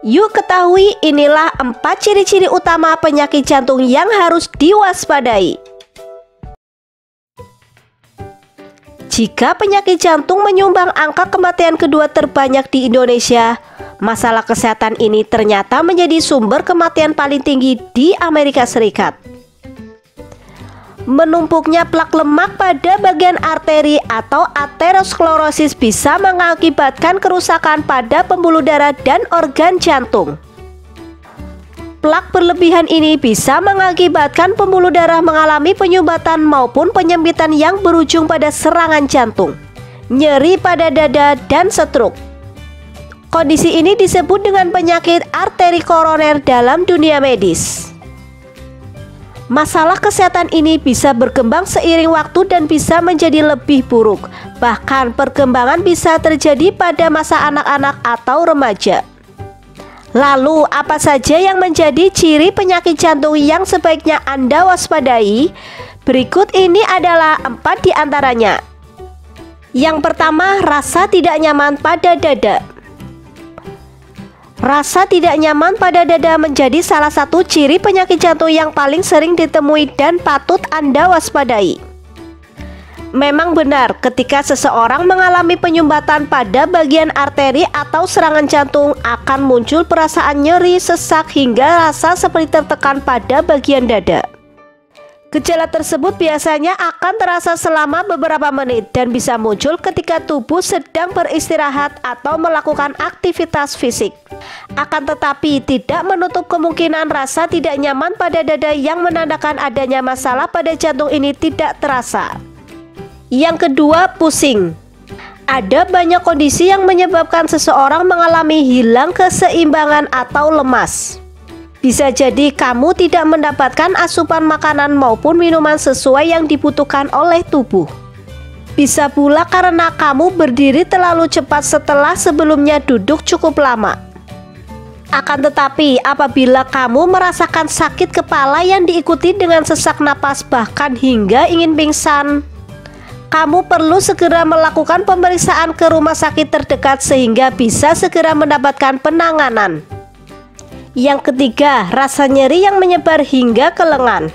Yuk ketahui inilah 4 ciri-ciri utama penyakit jantung yang harus diwaspadai. Jika penyakit jantung menyumbang angka kematian kedua terbanyak di Indonesia, masalah kesehatan ini ternyata menjadi sumber kematian paling tinggi di Amerika Serikat. Menumpuknya plak lemak pada bagian arteri atau aterosklerosis bisa mengakibatkan kerusakan pada pembuluh darah dan organ jantung. Plak berlebihan ini bisa mengakibatkan pembuluh darah mengalami penyumbatan maupun penyempitan yang berujung pada serangan jantung, nyeri pada dada, dan stroke. Kondisi ini disebut dengan penyakit arteri koroner dalam dunia medis. Masalah kesehatan ini bisa berkembang seiring waktu dan bisa menjadi lebih buruk. Bahkan perkembangan bisa terjadi pada masa anak-anak atau remaja. Lalu apa saja yang menjadi ciri penyakit jantung yang sebaiknya Anda waspadai? Berikut ini adalah 4 di antaranya. Yang pertama, rasa tidak nyaman pada dada. Rasa tidak nyaman pada dada menjadi salah satu ciri penyakit jantung yang paling sering ditemui dan patut Anda waspadai. Memang benar, ketika seseorang mengalami penyumbatan pada bagian arteri atau serangan jantung, akan muncul perasaan nyeri, sesak, hingga rasa seperti tertekan pada bagian dada. Gejala tersebut biasanya akan terasa selama beberapa menit dan bisa muncul ketika tubuh sedang beristirahat atau melakukan aktivitas fisik. Akan tetapi tidak menutup kemungkinan rasa tidak nyaman pada dada yang menandakan adanya masalah pada jantung ini tidak terasa. Yang kedua, pusing. Ada banyak kondisi yang menyebabkan seseorang mengalami hilang keseimbangan atau lemas. Bisa jadi kamu tidak mendapatkan asupan makanan maupun minuman sesuai yang dibutuhkan oleh tubuh. Bisa pula karena kamu berdiri terlalu cepat setelah sebelumnya duduk cukup lama. Akan tetapi apabila kamu merasakan sakit kepala yang diikuti dengan sesak napas bahkan hingga ingin pingsan, kamu perlu segera melakukan pemeriksaan ke rumah sakit terdekat sehingga bisa segera mendapatkan penanganan. Yang ketiga, rasa nyeri yang menyebar hingga ke lengan.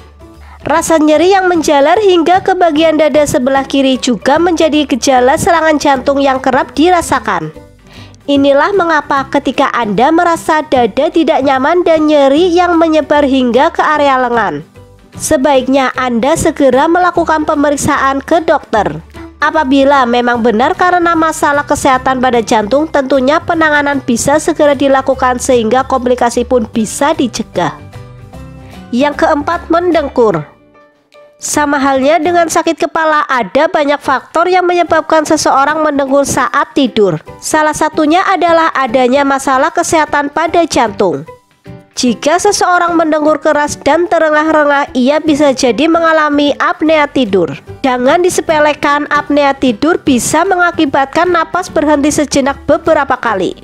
Rasa nyeri yang menjalar hingga ke bagian dada sebelah kiri juga menjadi gejala serangan jantung yang kerap dirasakan. Inilah mengapa ketika Anda merasa dada tidak nyaman dan nyeri yang menyebar hingga ke area lengan, sebaiknya Anda segera melakukan pemeriksaan ke dokter. Apabila memang benar karena masalah kesehatan pada jantung, tentunya penanganan bisa segera dilakukan sehingga komplikasi pun bisa dicegah. Yang keempat, mendengkur. Sama halnya dengan sakit kepala, ada banyak faktor yang menyebabkan seseorang mendengkur saat tidur. Salah satunya adalah adanya masalah kesehatan pada jantung. Jika seseorang mendengkur keras dan terengah-rengah, ia bisa jadi mengalami apnea tidur. Jangan disepelekan, apnea tidur bisa mengakibatkan napas berhenti sejenak beberapa kali.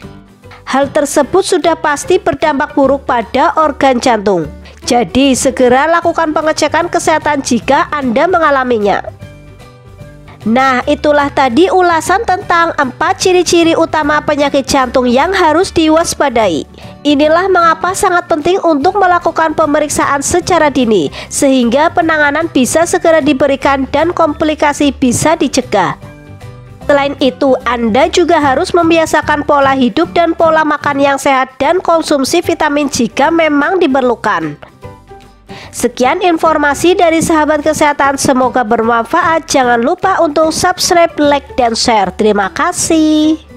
Hal tersebut sudah pasti berdampak buruk pada organ jantung. Jadi segera lakukan pengecekan kesehatan jika Anda mengalaminya. Nah, itulah tadi ulasan tentang 4 ciri-ciri utama penyakit jantung yang harus diwaspadai. Inilah mengapa sangat penting untuk melakukan pemeriksaan secara dini, sehingga penanganan bisa segera diberikan dan komplikasi bisa dicegah. Selain itu, Anda juga harus membiasakan pola hidup dan pola makan yang sehat dan konsumsi vitamin jika memang diperlukan. Sekian informasi dari sahabat kesehatan, semoga bermanfaat. Jangan lupa untuk subscribe, like, dan share. Terima kasih.